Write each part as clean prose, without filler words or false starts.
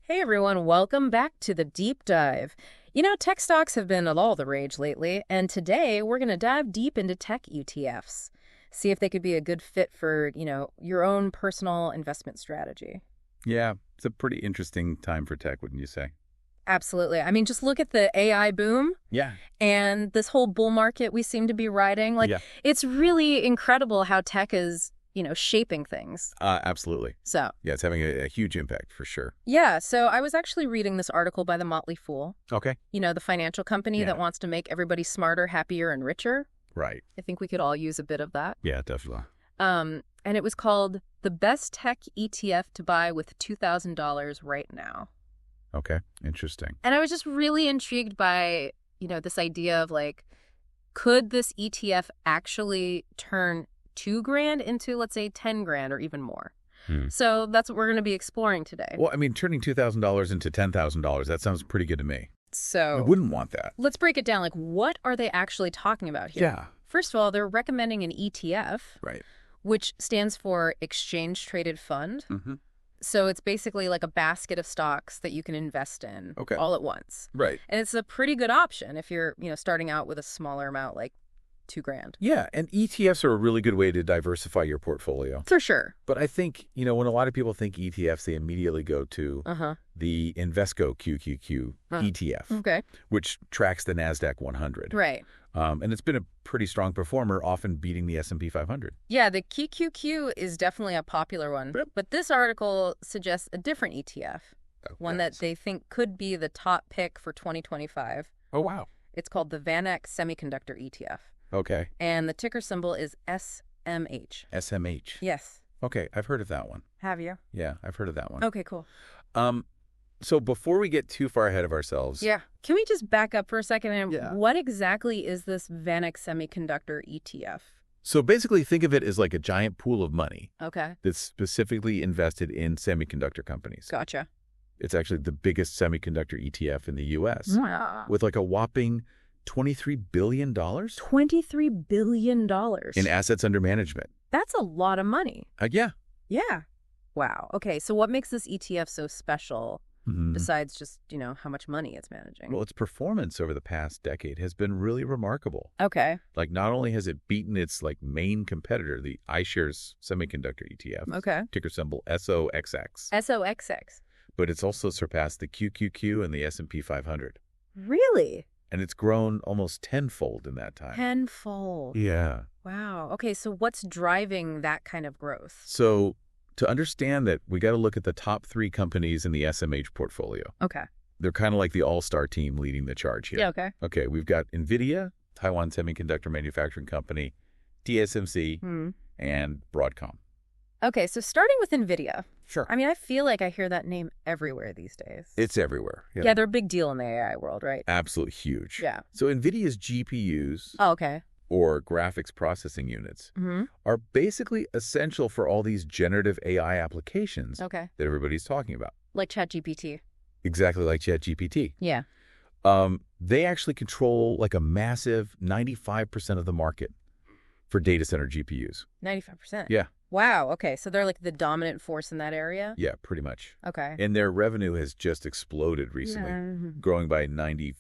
Hey everyone, welcome back to the deep dive. Tech stocks have been all the rage lately, and today we're going to dive deep into tech ETFs. See if they could be a good fit for, your own personal investment strategy. Yeah, it's a pretty interesting time for tech, wouldn't you say? Absolutely. I mean, just look at the AI boom Yeah. and this whole bull market we seem to be riding. Yeah. It's really incredible how tech is, shaping things. Absolutely. So, Yeah, it's having a huge impact for sure. yeah, so I was actually reading this article by the Motley Fool. Okay. The financial company Yeah. that wants to make everybody smarter, happier, and richer. Right. I think we could all use a bit of that. Yeah, definitely. And it was called The Best Tech ETF to Buy with $2,000 Right Now. Okay. Interesting. And I was just really intrigued by, this idea of could this ETF actually turn $2,000 into, let's say, $10,000 or even more? So that's what we're going to be exploring today. Well, I mean, turning $2,000 into $10,000, that sounds pretty good to me. I So wouldn't want that. let's break it down. What are they actually talking about here? Yeah. First of all, they're recommending an ETF, Right. which stands for Exchange Traded Fund. Mm-hmm. So it's basically like a basket of stocks that you can invest in Okay. all at once. Right. And it's a pretty good option if you're, starting out with a smaller amount, like $2,000. Yeah, and ETFs are a really good way to diversify your portfolio. For sure. But I think, when a lot of people think ETFs, they immediately go to the Invesco QQQ ETF, Okay. which tracks the NASDAQ 100. Right. And it's been a pretty strong performer, often beating the S&P 500. Yeah, the QQQ is definitely a popular one. Yep. But this article suggests a different ETF, one that they think could be the top pick for 2025. Oh, wow. It's called the VanEck Semiconductor ETF. Okay. And the ticker symbol is SMH. SMH. Yes. Okay, I've heard of that one. Have you? Yeah, I've heard of that one. Okay, cool. So before we get too far ahead of ourselves. Yeah. Can we just back up for a second? And Yeah. what exactly is this VanEck Semiconductor ETF? So basically think of it as like a giant pool of money Okay. that's specifically invested in semiconductor companies. Gotcha. It's actually the biggest semiconductor ETF in the U.S. Wow. with like a whopping $23 billion $23 billion. in assets under management. That's a lot of money. Yeah. Yeah. Wow. Okay, so what makes this ETF so special Mhm. besides just, how much money it's managing? Well, its performance over the past decade has been really remarkable. Okay. Like, not only has it beaten its main competitor, the iShares Semiconductor ETF, Okay. ticker symbol SOXX, SOXX. but it's also surpassed the QQQ and the S&P 500. Really? And it's grown almost tenfold in that time. Tenfold. Yeah. Wow. Okay, so what's driving that kind of growth? So to understand that, we got to look at the top 3 companies in the SMH portfolio. Okay. They're kind of like the all-star team leading the charge here. Yeah, okay. Okay, we've got Nvidia, Taiwan Semiconductor Manufacturing Company, TSMC, and Broadcom. Okay, so starting with Nvidia. Sure. I mean, I feel like I hear that name everywhere these days. It's everywhere. Yeah, they're a big deal in the AI world, right? Absolutely huge. Yeah. So NVIDIA's GPUs, Oh, okay. or graphics processing units, are basically essential for all these generative AI applications Okay. that everybody's talking about. Like ChatGPT. Exactly like ChatGPT. Yeah. They actually control like a massive 95% of the market for data center GPUs. 95%. Yeah. Wow. Okay, so they're like the dominant force in that area? Yeah, pretty much. Okay. And their revenue has just exploded recently, growing by 94%.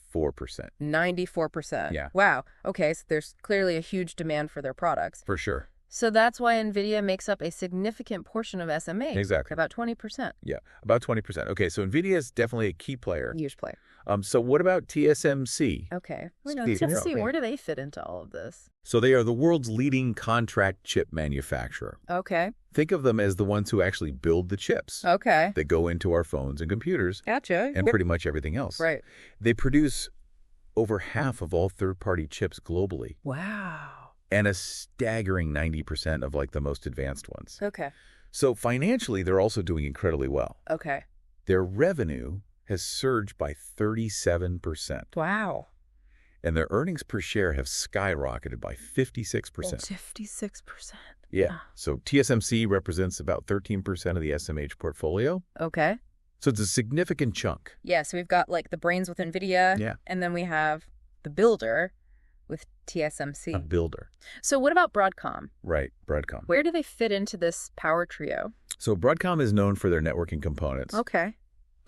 94%. Yeah. Wow. Okay, so there's clearly a huge demand for their products. For sure. So that's why NVIDIA makes up a significant portion of SMH. Exactly. About 20%. Yeah, about 20%. Okay, so NVIDIA is definitely a key player. Huge player. So what about TSMC? Okay. Steve, Where do they fit into all of this? So they are the world's leading contract chip manufacturer. Okay. Think of them as the ones who actually build the chips Okay. that go into our phones and computers Gotcha. and pretty much everything else. Right. They produce over half of all third-party chips globally, Wow. and a staggering 90% of the most advanced ones. Okay. So financially, they're also doing incredibly well. Okay. Their revenue has surged by 37%, Wow. and their earnings per share have skyrocketed by 56%. 56%. Yeah. So TSMC represents about 13% of the SMH portfolio. Okay. So it's a significant chunk. Yeah, so we've got the brains with NVIDIA. Yeah. And then we have the builder with TSMC. A builder. So what about Broadcom? Right, Broadcom. Where do they fit into this power trio? So Broadcom is known for their networking components. Okay.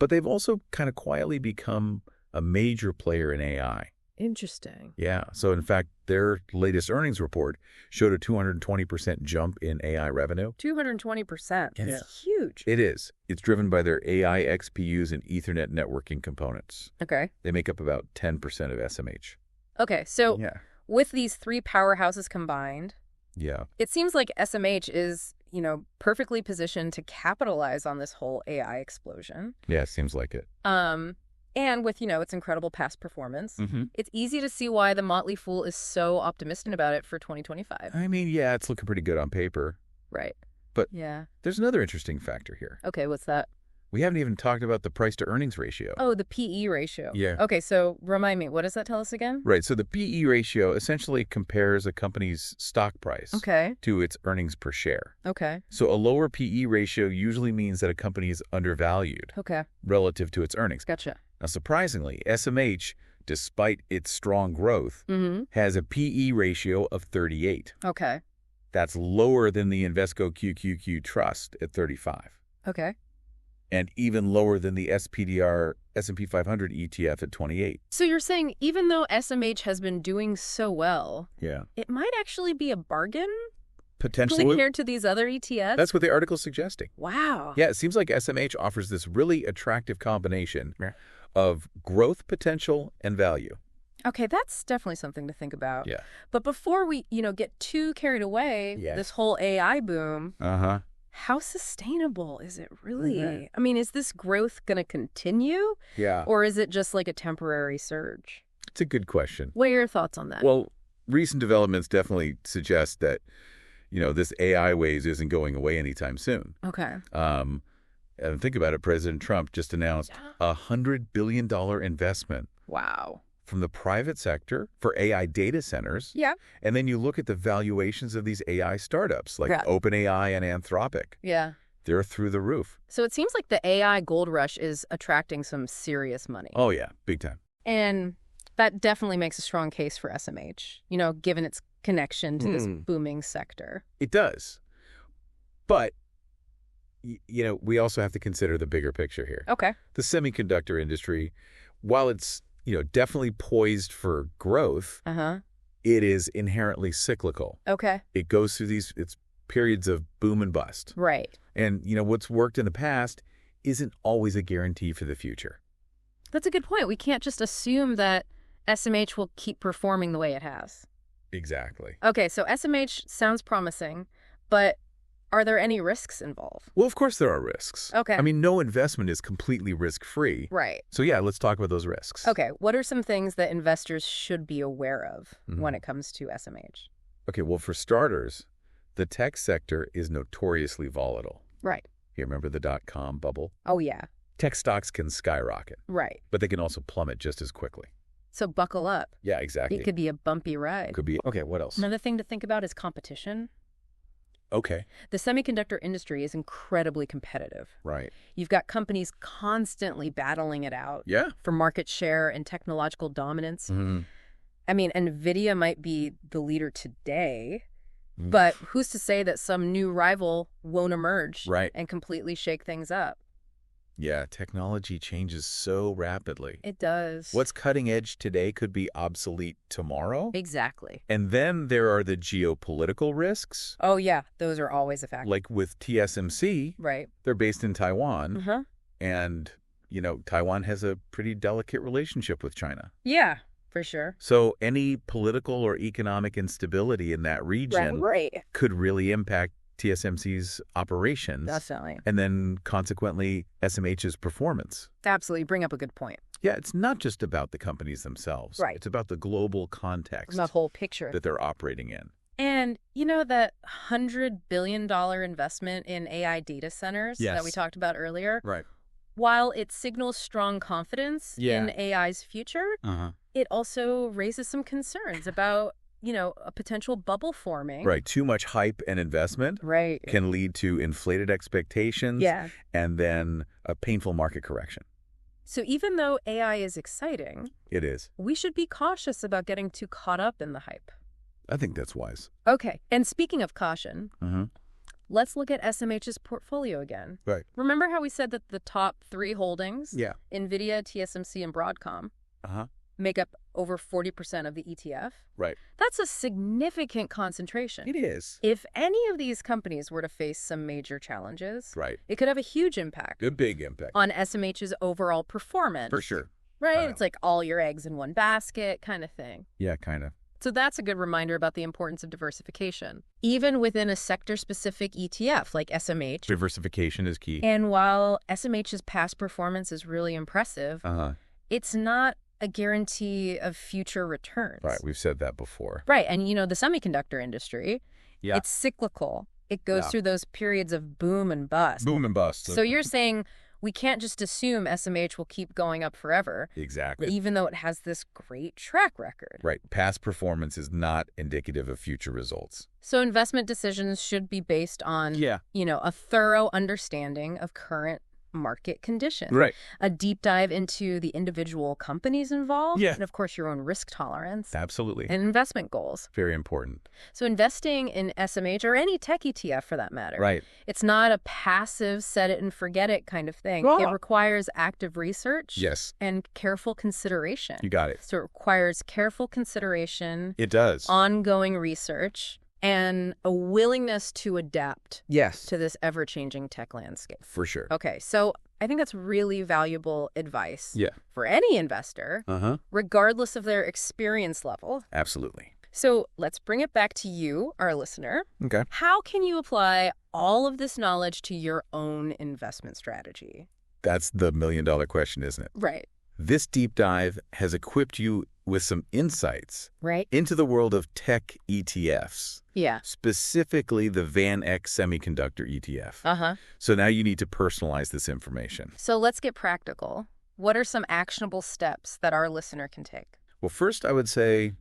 But they've also kind of quietly become a major player in AI. Interesting. Yeah. So, in fact, their latest earnings report showed a 220% jump in AI revenue. 220%. Yeah. That's huge. It is. It's driven by their AI XPUs and Ethernet networking components. Okay. They make up about 10% of SMH. Okay, so Yeah. with these three powerhouses combined, Yeah. it seems like SMH is, perfectly positioned to capitalize on this whole AI explosion. Yeah, it seems like it. And with, its incredible past performance, Mm-hmm. it's easy to see why the Motley Fool is so optimistic about it for 2025. I mean, yeah, it's looking pretty good on paper. Right. But yeah. There's another interesting factor here. Okay, what's that? We haven't even talked about the price-to-earnings ratio. Oh, the PE ratio. Yeah. Okay, so remind me, what does that tell us again? Right, so the PE ratio essentially compares a company's stock price to its earnings per share. Okay. So a lower PE ratio usually means that a company is undervalued relative to its earnings. Gotcha. Now, surprisingly, SMH, despite its strong growth, has a PE ratio of 38. Okay. That's lower than the Invesco QQQ Trust at 35. Okay. And even lower than the SPDR S&P 500 ETF at 28. So you're saying even though SMH has been doing so well, Yeah. it might actually be a bargain Potentially. compared to these other ETFs? That's what the article's suggesting. Wow. Yeah, it seems like SMH offers this really attractive combination of growth potential and value. Okay, that's definitely something to think about. Yeah. But before we, get too carried away, this whole AI boom, how sustainable is it really? I mean, is this growth going to continue? Yeah. Or is it just like a temporary surge? It's a good question. What are your thoughts on that? Well, recent developments definitely suggest that, this AI wave isn't going away anytime soon. Okay. And think about it, President Trump just announced a $100 billion investment. Wow. From the private sector for AI data centers. Yeah. And then you look at the valuations of these AI startups like OpenAI and Anthropic. Yeah. They're through the roof. So it seems like the AI gold rush is attracting some serious money. Oh, yeah. Big time. And that definitely makes a strong case for SMH, given its connection to this booming sector. It does. But, we also have to consider the bigger picture here. Okay. The semiconductor industry, while it's definitely poised for growth, it is inherently cyclical. Okay. It goes through it's periods of boom and bust. Right. And, what's worked in the past isn't always a guarantee for the future. That's a good point. We can't just assume that SMH will keep performing the way it has. Exactly. Okay, so SMH sounds promising, but are there any risks involved? Well, of course there are risks. Okay. I mean, no investment is completely risk-free. Right. So yeah, let's talk about those risks. Okay, what are some things that investors should be aware of when it comes to SMH? Okay, well, for starters, the tech sector is notoriously volatile. Right. You remember the dot-com bubble? Oh, yeah. Tech stocks can skyrocket. Right. But they can also plummet just as quickly. So buckle up. Yeah, exactly. It could be a bumpy ride. Could be. Okay, what else? Another thing to think about is competition. Okay. The semiconductor industry is incredibly competitive. Right. You've got companies constantly battling it out for market share and technological dominance. I mean, Nvidia might be the leader today, but who's to say that some new rival won't emerge and completely shake things up? Yeah, technology changes so rapidly. It does. What's cutting edge today could be obsolete tomorrow. Exactly. And then there are the geopolitical risks. Oh, yeah. Those are always a factor. Like with TSMC. Right. They're based in Taiwan. And, Taiwan has a pretty delicate relationship with China. Yeah, for sure. So any political or economic instability in that region could really impact TSMC's operations. Definitely. And then, consequently, SMH's performance. Absolutely. Bring up a good point. Yeah, it's not just about the companies themselves. Right. It's about the global context. The whole picture. That they're operating in. And, that $100 billion investment in AI data centers that we talked about earlier, while it signals strong confidence in AI's future, it also raises some concerns about a potential bubble forming. Right. Too much hype and investment can lead to inflated expectations and then a painful market correction. So even though AI is exciting, it is. We should be cautious about getting too caught up in the hype. I think that's wise. Okay. And speaking of caution, Let's look at SMH's portfolio again. Right. Remember how we said that the top 3 holdings, Yeah. Nvidia, TSMC, and Broadcom, make up over 40% of the ETF? Right. That's a significant concentration. It is. If any of these companies were to face some major challenges, Right. it could have a huge impact. A big impact. On SMH's overall performance. For sure. Right? It's like all your eggs in one basket kind of thing. Yeah, kind of. So that's a good reminder about the importance of diversification, even within a sector-specific ETF like SMH. Diversification is key. And while SMH's past performance is really impressive, it's not a guarantee of future returns. Right, we've said that before. Right, and you know, the semiconductor industry, it's cyclical. It goes through those periods of boom and bust. Boom and bust. So you're saying we can't just assume SMH will keep going up forever. Exactly. Even though it has this great track record. Right. Past performance is not indicative of future results. So investment decisions should be based on, you know, a thorough understanding of current market conditions. Right. A deep dive into the individual companies involved. Yeah. And of course, your own risk tolerance. Absolutely. And investment goals. Very important. So investing in SMH or any tech ETF for that matter. Right. It's not a passive set it and forget it kind of thing. Oh. It requires active research. Yes. And careful consideration. You got it. So it requires careful consideration. It does. Ongoing research. And a willingness to adapt to this ever-changing tech landscape. For sure. Okay, so I think that's really valuable advice for any investor, regardless of their experience level. Absolutely. So let's bring it back to you, our listener. Okay. How can you apply all of this knowledge to your own investment strategy? That's the million-dollar question, isn't it? Right. This deep dive has equipped you with some insights into the world of tech ETFs. Yeah. Specifically the VanEck Semiconductor ETF. So now you need to personalize this information. So let's get practical. What are some actionable steps that our listener can take? Well, first I would say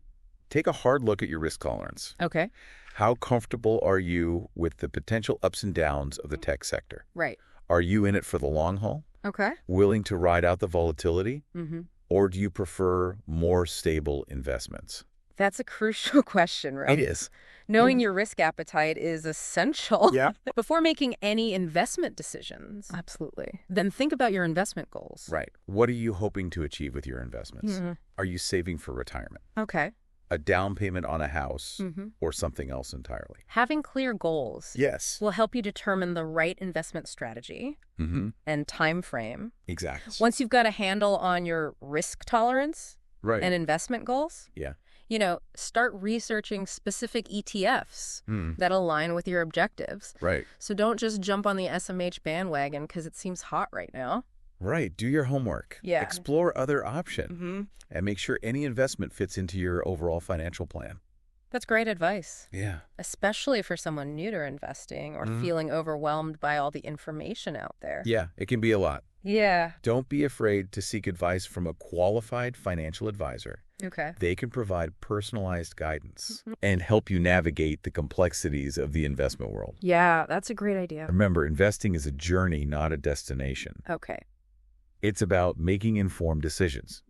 take a hard look at your risk tolerance. Okay. How comfortable are you with the potential ups and downs of the tech sector? Right. Are you in it for the long haul? Okay. Willing to ride out the volatility? Or do you prefer more stable investments? That's a crucial question, right? It is. Knowing your risk appetite is essential Yeah. before making any investment decisions. Absolutely. Then think about your investment goals. Right. What are you hoping to achieve with your investments? Are you saving for retirement? Okay. A down payment on a house or something else entirely? Having clear goals will help you determine the right investment strategy and time frame. Exactly. Once you've got a handle on your risk tolerance and investment goals, you know, start researching specific ETFs that align with your objectives. Right. So don't just jump on the SMH bandwagon because it seems hot right now. Right. Do your homework. Yeah. Explore other options. And make sure any investment fits into your overall financial plan. That's great advice. Yeah. Especially for someone new to investing or feeling overwhelmed by all the information out there. Yeah, it can be a lot. Yeah. Don't be afraid to seek advice from a qualified financial advisor. Okay. They can provide personalized guidance and help you navigate the complexities of the investment world. Yeah, that's a great idea. Remember, investing is a journey, not a destination. Okay. It's about making informed decisions,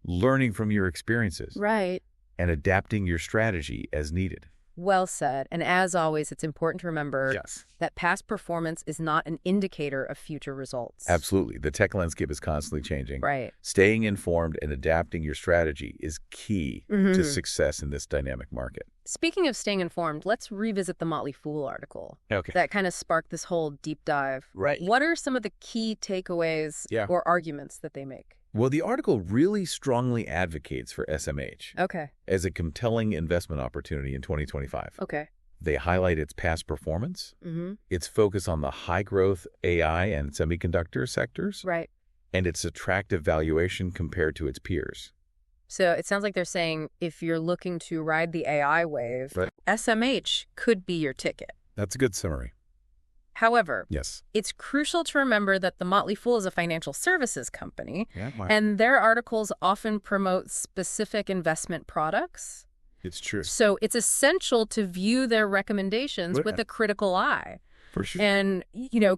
learning from your experiences, Right. and adapting your strategy as needed. Well said. And as always, it's important to remember that past performance is not an indicator of future results. Absolutely. The tech landscape is constantly changing. Right. Staying informed and adapting your strategy is key to success in this dynamic market. Speaking of staying informed, let's revisit the Motley Fool article. Okay. That kind of sparked this whole deep dive. Right. What are some of the key takeaways or arguments that they make? Well, the article really strongly advocates for SMH as a compelling investment opportunity in 2025. Okay. They highlight its past performance, its focus on the high-growth AI and semiconductor sectors, and its attractive valuation compared to its peers. So it sounds like they're saying if you're looking to ride the AI wave, SMH could be your ticket. That's a good summary. However, Yes. it's crucial to remember that the Motley Fool is a financial services company, and their articles often promote specific investment products. It's true. So it's essential to view their recommendations with a critical eye. For sure. And,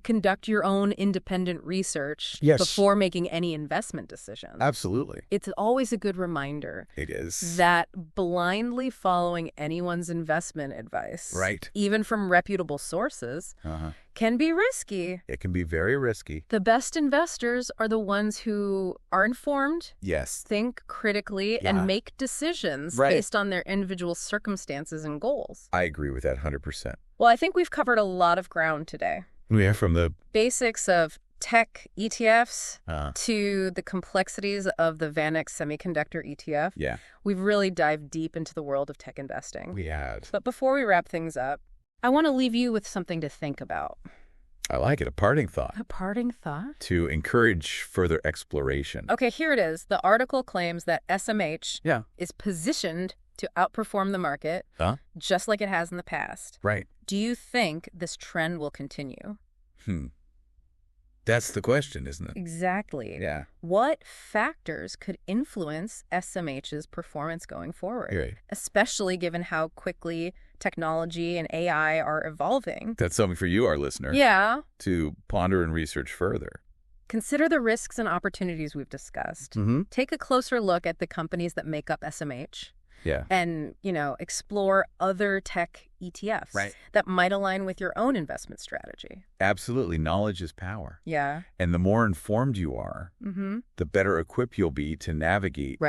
conduct your own independent research before making any investment decisions. Absolutely. It's always a good reminder. It is. That blindly following anyone's investment advice, even from reputable sources, can be risky. It can be very risky. The best investors are the ones who are informed, think critically, and make decisions based on their individual circumstances and goals. I agree with that 100%. Well, I think we've covered a lot of ground today. Yeah, from the basics of tech ETFs to the complexities of the VanEck Semiconductor ETF. Yeah. We've really dived deep into the world of tech investing. We had. But before we wrap things up, I want to leave you with something to think about. I like it. A parting thought. A parting thought? To encourage further exploration. Okay, here it is. The article claims that SMH is positioned to outperform the market, just like it has in the past. Right. Do you think this trend will continue? That's the question, isn't it? Exactly. Yeah. What factors could influence SMH's performance going forward? Right. Especially given how quickly technology and AI are evolving. That's something for you, our listener. Yeah. To ponder and research further. Consider the risks and opportunities we've discussed. Take a closer look at the companies that make up SMH. Yeah. And, explore other tech ETFs that might align with your own investment strategy. Absolutely. Knowledge is power. Yeah. And the more informed you are, the better equipped you'll be to navigate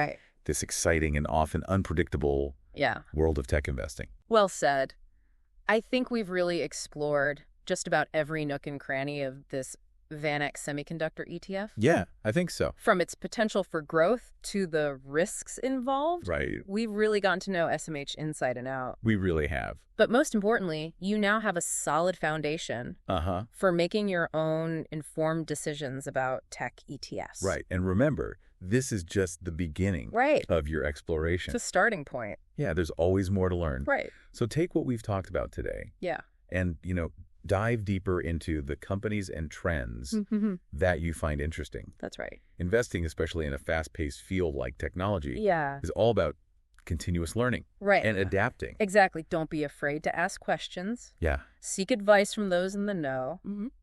this exciting and often unpredictable world of tech investing. Well said. I think we've really explored just about every nook and cranny of this VanEck Semiconductor ETF. Yeah, I think so. From its potential for growth to the risks involved. Right. We've really gotten to know SMH inside and out. We really have. But most importantly, you now have a solid foundation for making your own informed decisions about tech ETFs. Right. And remember, this is just the beginning of your exploration. It's a starting point. Yeah, there's always more to learn. Right. So take what we've talked about today. Yeah. And, dive deeper into the companies and trends that you find interesting. That's right. Investing, especially in a fast-paced field like technology, is all about continuous learning and adapting. Exactly. Don't be afraid to ask questions. Yeah. Seek advice from those in the know.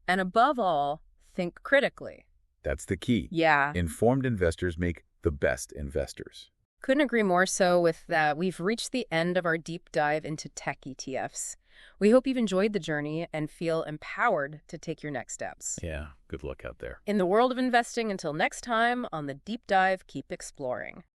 And above all, think critically. That's the key. Yeah. Informed investors make the best investors. Couldn't agree more so with that. We've reached the end of our deep dive into tech ETFs. We hope you've enjoyed the journey and feel empowered to take your next steps. Yeah, good luck out there. In the world of investing, until next time, on the Deep Dive, keep exploring.